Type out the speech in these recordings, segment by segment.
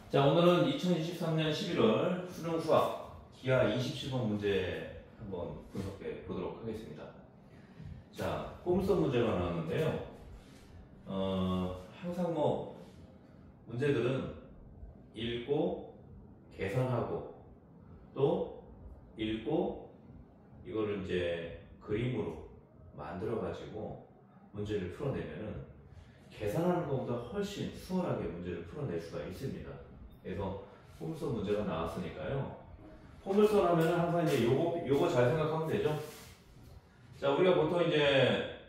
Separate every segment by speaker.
Speaker 1: 자, 오늘은 2023년 11월 수능 수학 기하 27번 문제 한번 분석해 보도록 하겠습니다. 자, 포물선 문제가 나왔는데요. 항상 문제들은 읽고 계산하고 또 읽고 이거를 이제 그림으로 만들어 가지고 문제를 풀어내면은 계산하는 것보다 훨씬 수월하게 문제를 풀어낼 수가 있습니다. 그래서 포물선 문제가 나왔으니까요. 포물선 하면은 항상 이제 요거 잘 생각하면 되죠. 자, 우리가 보통 이제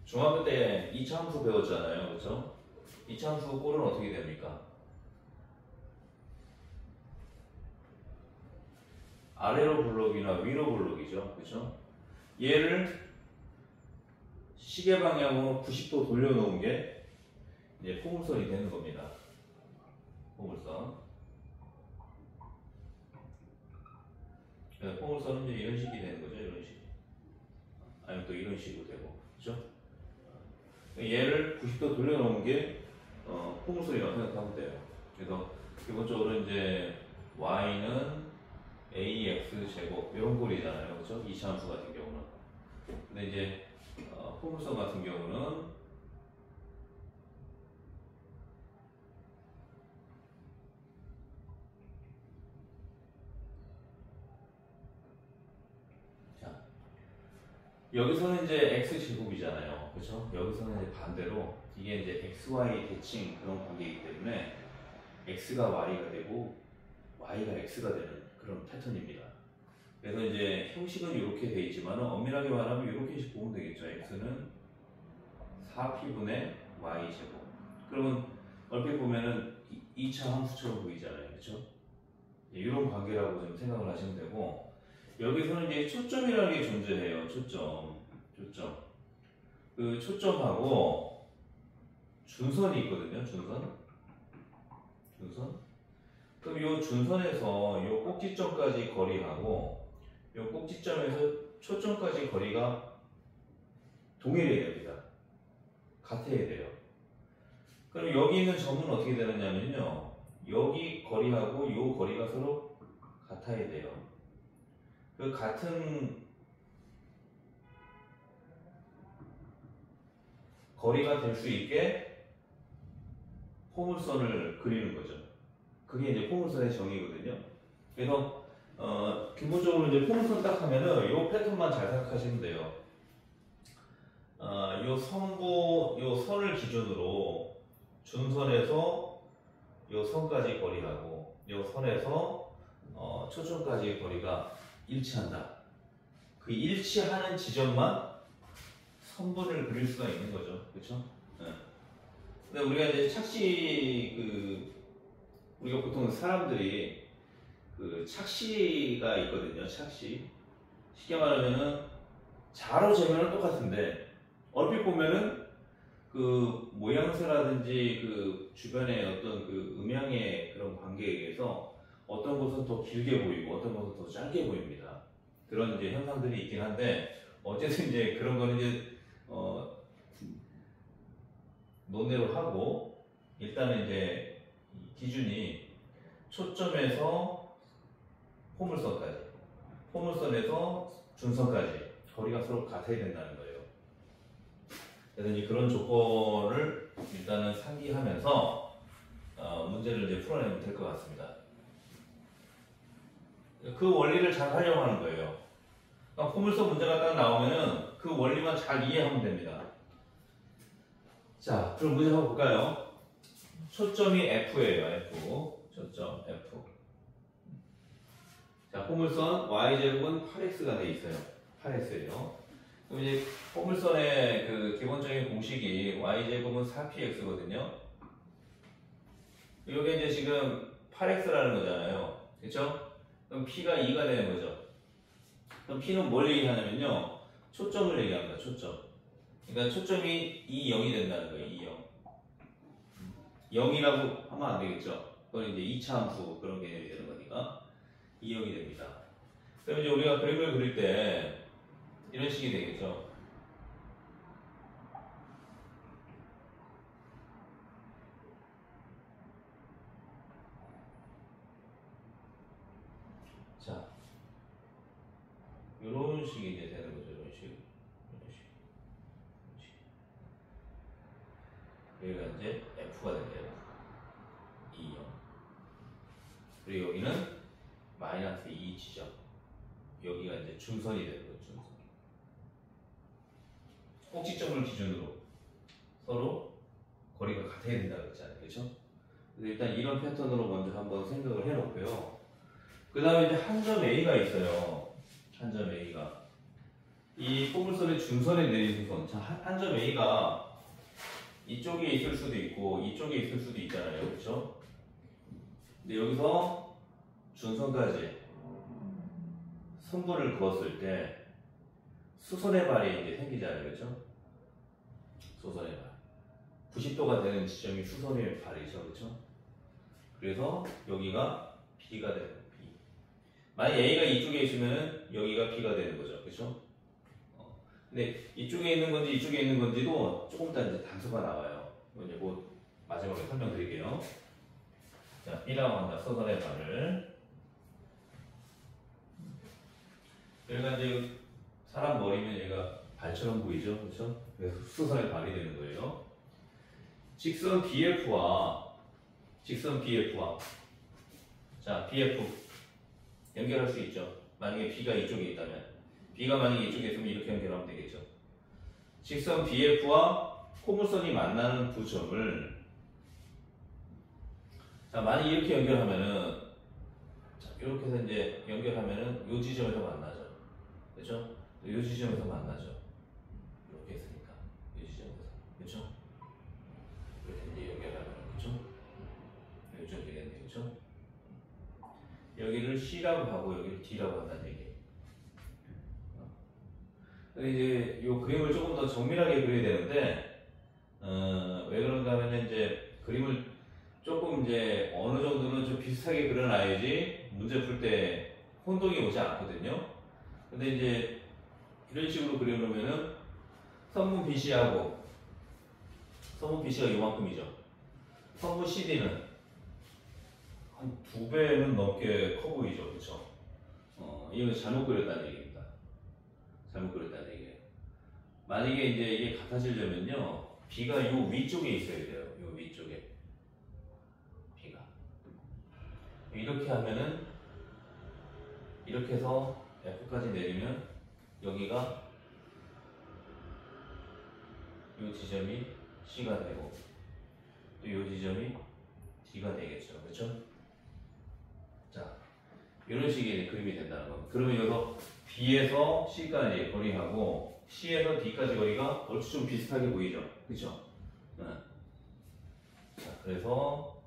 Speaker 1: 중학교 때 이차함수 배웠잖아요. 그렇죠? 이차함수 꼴은 어떻게 됩니까? 아래로 블록이나 위로 블록이죠. 그렇죠? 얘를 시계 방향으로 90도 돌려놓은 게 이제 포물선이 되는 겁니다. 포물선. 포물선은 이제 이런 식이 되는 거죠. 이런 식. 아니면 또 이런 식으로 되고. 그렇죠? 얘를 90도 돌려놓은 게 포물선이라고 생각하면 돼요. 그래서 기본적으로 이제 y는 ax 제곱 이런 꼴이잖아요. 그렇죠? 이차함수 같은 경우는. 근데 이제 포물선 같은 경우는 여기서는 이제 x제곱이잖아요. 그렇죠? 여기서는 이제 반대로 이게 이제 xy 대칭 그런 관계이기 때문에 x가 y가 되고 y가 x가 되는 그런 패턴입니다. 그래서 이제 형식은 이렇게 돼 있지만 엄밀하게 말하면 이렇게 보면 되겠죠. x는 4p분의 y제곱. 그러면 얼핏 보면은 2차 함수처럼 보이잖아요. 그렇죠? 이런 관계라고 좀 생각을 하시면 되고, 여기서는 이제 초점이라는 게 존재해요. 초점. 그 초점하고 준선이 있거든요. 준선. 그럼 이 준선에서 이 꼭지점까지 거리하고 이 꼭지점에서 초점까지 거리가 동일해야 됩니다. 같아야 돼요. 그럼 여기 있는 점은 어떻게 되느냐면요. 여기 거리하고 이 거리가 서로 같아야 돼요. 그 같은 거리가 될 수 있게 포물선을 그리는 거죠. 그게 이제 포물선의 정의거든요. 그래서 기본적으로 이제 포물선 딱 하면은 이 패턴만 잘 생각하시면 돼요. 요 선부, 요 선을 기준으로 준선에서 요 선까지 거리하고 요 선에서 초점까지의 거리가 일치한다. 그 일치하는 지점만 선분을 그릴 수가 있는 거죠. 그렇죠? 네. 근데 우리가 이제 우리가 보통 사람들이 그 착시가 있거든요. 착시. 쉽게 말하면은 자로 재면은 똑같은데 얼핏 보면은 그 모양새라든지 그 주변의 어떤 그 음향의 그런 관계에 의해서 어떤 곳은 더 길게 보이고 어떤 곳은 더 짧게 보입니다. 그런 이제 현상들이 있긴 한데 어쨌든 이제 그런 거는 이제 논대로 하고 일단은 이제 기준이 초점에서 포물선까지, 포물선에서 준선까지 거리가 서로 같아야 된다는 거예요. 그래서 이제 그런 조건을 일단은 상기하면서 문제를 이제 풀어내면 될 것 같습니다. 그 원리를 잘 활용하는 거예요. 그러니까 포물선 문제가 딱 나오면은 그 원리만 잘 이해하면 됩니다. 자, 그럼 문제 한번 볼까요? 초점이 F예요. F. 초점 F. 자, 포물선 y제곱은 8x가 돼 있어요. 8x예요. 그럼 이제 포물선의 그 기본적인 공식이 y제곱은 4px거든요. 이게 이제 지금 8x라는 거잖아요. 그렇죠? 그럼 p가 2가 되는 거죠. 그럼 p는 뭘 얘기하냐면요. 초점을 얘기합니다. 초점. 그러니까 초점이 2, 0이 된다는 거예요. 2, 0. 0이라고 하면 안 되겠죠. 그건 이제 2차 함수 그런 개념이 되는 거니까 2, 0이 됩니다. 그럼 이제 우리가 그림을 그릴 때 이런 식이 되겠죠. 식이 이제 되는 거죠. 이런 식. 이런 식. 이런 식. 여기가 이제 F가 된대요. 2, 0. 그리고 여기는 마이너스 2 지점. 여기가 이제 중선이 되는 거죠. 중선. 꼭지점을 기준으로 서로 거리가 같아야 된다고 했잖아요. 그렇죠? 그래서 일단 이런 패턴으로 먼저 한번 생각을 해놓고요. 그 다음에 이제 한 점 A가 있어요. 한 점 A가. 이 포물선의 중선에 내린 수선. 자, 한 점 A가 이쪽에 있을 수도 있고 이쪽에 있을 수도 있잖아요. 그렇죠? 근데 여기서 중선까지 선분을 그었을 때 수선의 발이 이제 생기잖아요. 그렇죠? 수선의 발. 90도가 되는 지점이 수선의 발이죠. 그렇죠? 그래서 여기가 B가 되는 거예요. B. 만약 A가 이쪽에 있으면 여기가 B가 되는 거죠. 그렇죠? 근데 이쪽에 있는 건지 이쪽에 있는 건지도 조금 이따 이제 단서가 나와요. 이제 뭐 마지막에 설명드릴게요. 자, B라고 한다. 수선의 발을. 그러니까 이제 사람 머리면 얘가 발처럼 보이죠, 그렇죠? 그래서 수선의 발이 되는 거예요. 직선 BF와 자, BF 연결할 수 있죠. 만약에 B가 이쪽에 있다면 B가 만약에 이쪽에 있으면 이렇게 연결하면 되겠죠. 직선 BF와 포물선이 만나는 두 점을 자, 만약에 이렇게 연결하면은 자, 이렇게 해서 이제 연결하면은 이 지점에서 만나죠. 그렇죠? 이 지점에서 만나죠. 이렇게 했으니까 이 지점에서 그렇죠? 이렇게 이제 연결하면 그렇죠? 이쪽 되겠네요. 그렇죠? 여기를 C라고 하고 여기를 D라고 한다는 얘기예요. 근데 이제 이 그림을 조금 더 정밀하게 그려야 되는데 왜 그런가 하면 이제 그림을 조금 이제 어느 정도는 좀 비슷하게 그려놔야지 문제 풀 때 혼동이 오지 않거든요. 근데 이제 이런 식으로 그려놓으면은 선분 BC가 요만큼이죠. 선분 CD는 한 2배는 넘게 커 보이죠. 그렇죠? 이거 잘못 그렸다는 얘기입니다. 잘못 그렸다는 얘기예요. 만약에 이제 이게 같아지려면요. B가 요 위쪽에 있어야 돼요. 요 위쪽에. B가. 이렇게 하면은 이렇게 해서 F까지 내리면 여기가 요 지점이 C가 되고 또 요 지점이 D가 되겠죠. 그렇죠? 자, 이런 식의 그림이 된다는 겁니다. 그러면 여기서 B에서 C까지 거리하고 C에서 D까지 거리가 얼추 좀 비슷하게 보이죠? 그렇죠? 네. 자, 그래서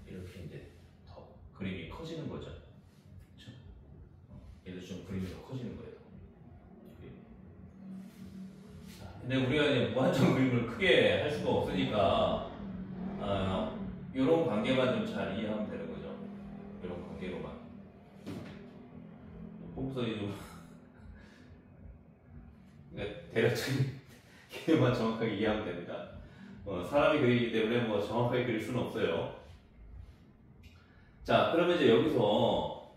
Speaker 1: 이렇게 이제 더 그림이 커지는 거죠. 그렇죠? 얘도 좀 그림이 더 커지는 거예요. 자, 근데 우리가 이제 무한정 그림을 크게 할 수가 없으니까 이런 관계만 좀 잘 이해하면 되는 거죠. 이런 관계로만. 포물선이 좀 그러니까 대략적인 개념만 정확하게 이해하면 됩니다. 사람이 그리기 때문에 뭐 정확하게 그릴 수는 없어요. 자, 그러면 이제 여기서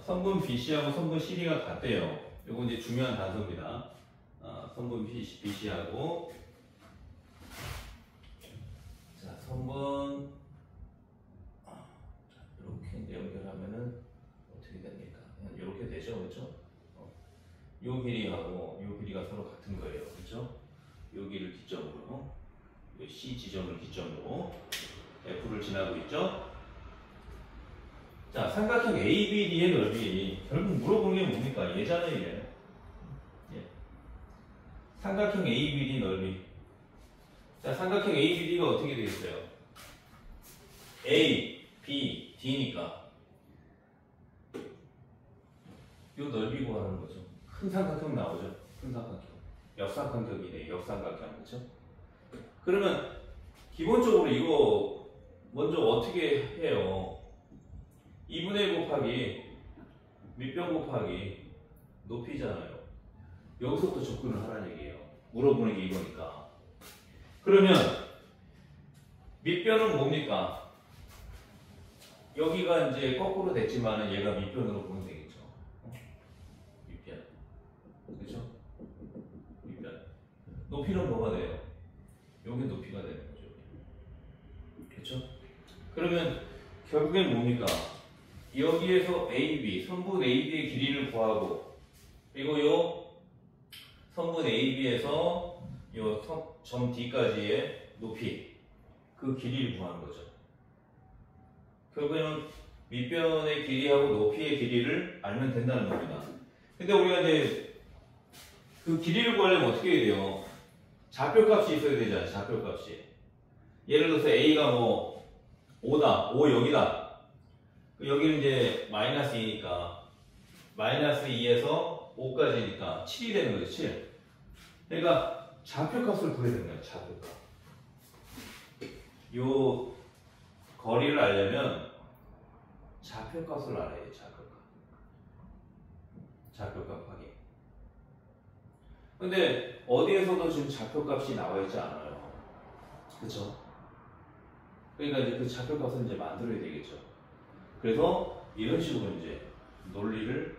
Speaker 1: 선분 BC하고 선분 CD가 같대요. 이건 이제 중요한 단서입니다. 선분 BC하고 자, 선분 이렇게 이제 연결하면은 어떻게 됩니까? 이렇게 되죠, 그렇죠? 요 길이하고 요 길이가 서로 같은 거예요, 그렇죠? 여기를 기점으로, 요 C 지점을 기점으로 F를 지나고 있죠. 자, 삼각형 ABD의 넓이 결국 물어보는 게 뭡니까? 얘잖아요, 얘. 예. 삼각형 ABD 넓이. 자, 삼각형 ABD가 어떻게 되어 있어요? A, B, D니까 요 넓이 구하는 거죠. 큰 삼각형 나오죠. 큰 삼각형. 역삼각형이네. 역삼각형. 그렇죠? 그러면 기본적으로 이거 먼저 어떻게 해요? 2분의 1 곱하기 밑변 곱하기 높이잖아요. 여기서부터 접근을 하라는 얘기예요. 물어보는 게 이거니까. 그러면 밑변은 뭡니까? 여기가 이제 거꾸로 됐지만은 얘가 밑변으로 보면 되겠죠. 높이는 뭐가 돼요? 여기 높이가 되는 거죠. 그렇죠? 그러면 결국엔 뭡니까? 여기에서 AB, 선분 AB의 길이를 구하고, 그리고 요 선분 AB에서 요 점 D까지의 높이, 그 길이를 구하는 거죠. 결국에는 밑변의 길이하고 높이의 길이를 알면 된다는 겁니다. 근데 우리가 이제 그 길이를 구하려면 어떻게 해야 돼요? 좌표값이 있어야 되잖아요. 좌표값이. 예를 들어서 A가 뭐 5다, 5 여기다. 여기는 이제 마이너스 2니까 마이너스 2에서 5까지니까 7이 되는 거죠. 7. 그러니까 좌표값을 구해야 되는 거예요. 좌표값. 요 거리를 알려면 좌표값을 알아야 돼요. 좌표값 확인. 근데 어디에서도 지금 좌표값이 나와 있지 않아요. 그쵸? 그러니까 이제 그 좌표값을 이제 만들어야 되겠죠. 그래서 이런 식으로 이제 논리를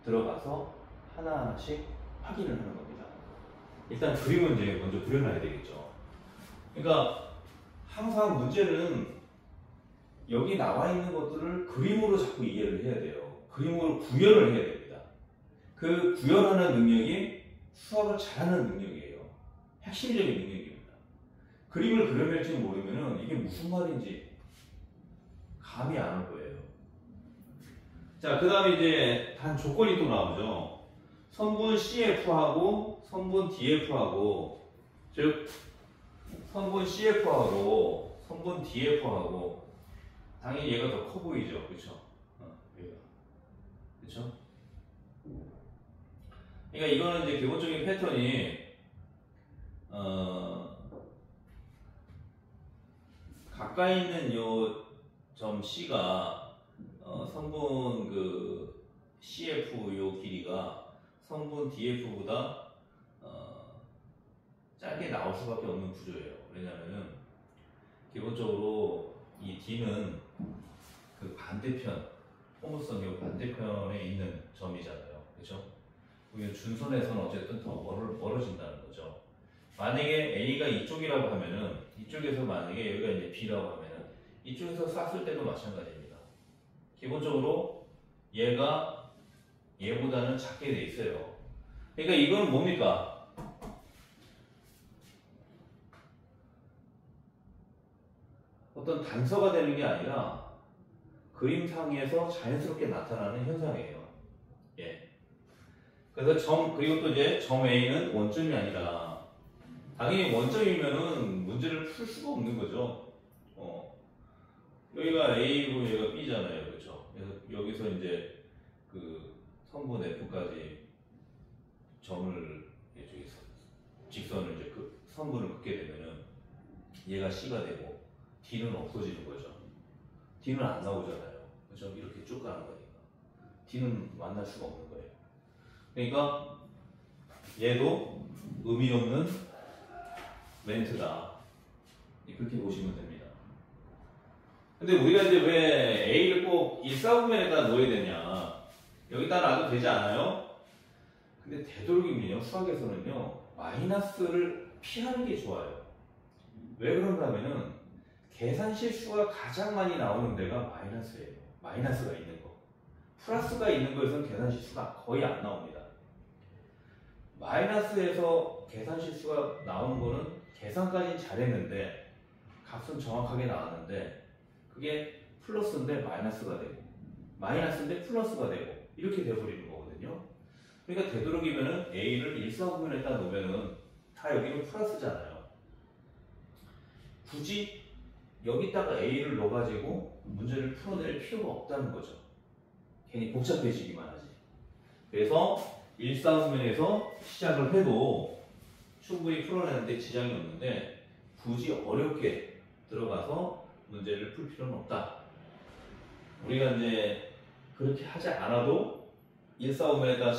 Speaker 1: 들어가서 하나하나씩 확인을 하는 겁니다. 일단 그림은 이제 먼저 그려놔야 되겠죠. 그러니까 항상 문제는 여기 나와 있는 것들을 그림으로 자꾸 이해를 해야 돼요. 그림으로 구현을 해야 됩니다. 그 구현하는 능력이 수학을 잘하는 능력이에요. 핵심적인 능력입니다. 그림을 그려낼지 모르면 이게 무슨 말인지 감이 안 올 거예요. 자, 그 다음에 이제 단 조건이 또 나오죠. 선분 CF하고 선분 DF하고, 즉 선분 CF하고 선분 DF하고 당연히 얘가 더 커 보이죠. 그쵸? 얘가. 그쵸? 그러니까 이거는 이제 기본적인 패턴이 가까이 있는 요 점 C가 선분 그 CF 요 길이가 선분 DF보다 짧게 나올 수밖에 없는 구조예요. 왜냐면은 기본적으로 이 D는 그 반대편, 호모성의 반대편에 있는 점이잖아요. 그렇죠? 우리가 준선에서는 어쨌든 더 멀어진다는 거죠. 만약에 A가 이쪽이라고 하면은, 이쪽에서 만약에 여기가 이제 B라고 하면은 이쪽에서 쐈을 때도 마찬가지입니다. 기본적으로 얘가 얘보다는 작게 돼 있어요. 그러니까 이건 뭡니까? 어떤 단서가 되는 게 아니라 그림상에서 자연스럽게 나타나는 현상이에요. 예. 그래서 그리고 또 이제 점 A는 원점이 아니라, 당연히 원점이면은 문제를 풀 수가 없는 거죠. 여기가 A고 얘가 B잖아요. 그렇죠? 그래서 여기서 이제 그 선분 F까지 점을 이쪽에서 직선을 이제 그 선분을 긋게 되면은 얘가 C가 되고 D는 없어지는 거죠. D는 안 나오잖아요. 그렇죠? 이렇게 쭉 가는 거니까 D는 만날 수가 없는 거예요. 그러니까 얘도 의미 없는 멘트다. 그렇게 보시면 됩니다. 근데 우리가 이제 왜 A를 꼭 일사분면에다 놓아야 되냐? 여기다 놔도 되지 않아요? 근데 되도록이면요, 수학에서는요, 마이너스를 피하는 게 좋아요. 왜 그런가 하면은 계산 실수가 가장 많이 나오는 데가 마이너스예요. 마이너스가 있는 거. 플러스가 있는 거에서는 계산 실수가 거의 안 나옵니다. 마이너스에서 계산 실수가 나오는 거는 계산까지는 잘했는데 값은 정확하게 나왔는데 그게 플러스인데 마이너스가 되고 마이너스인데 플러스가 되고 이렇게 돼버리는 거거든요. 그러니까 되도록이면은 A를 일사분면에다 놓으면은 다 여기는 플러스잖아요. 굳이 여기다가 A를 넣어가지고 문제를 풀어낼 필요가 없다는 거죠. 괜히 복잡해지기만 하지. 그래서 일사분면에서 시작을 해도 충분히 풀어내는데 지장이 없는데 굳이 어렵게 들어가서 문제를 풀 필요는 없다. 우리가 이제 그렇게 하지 않아도 일사분면에다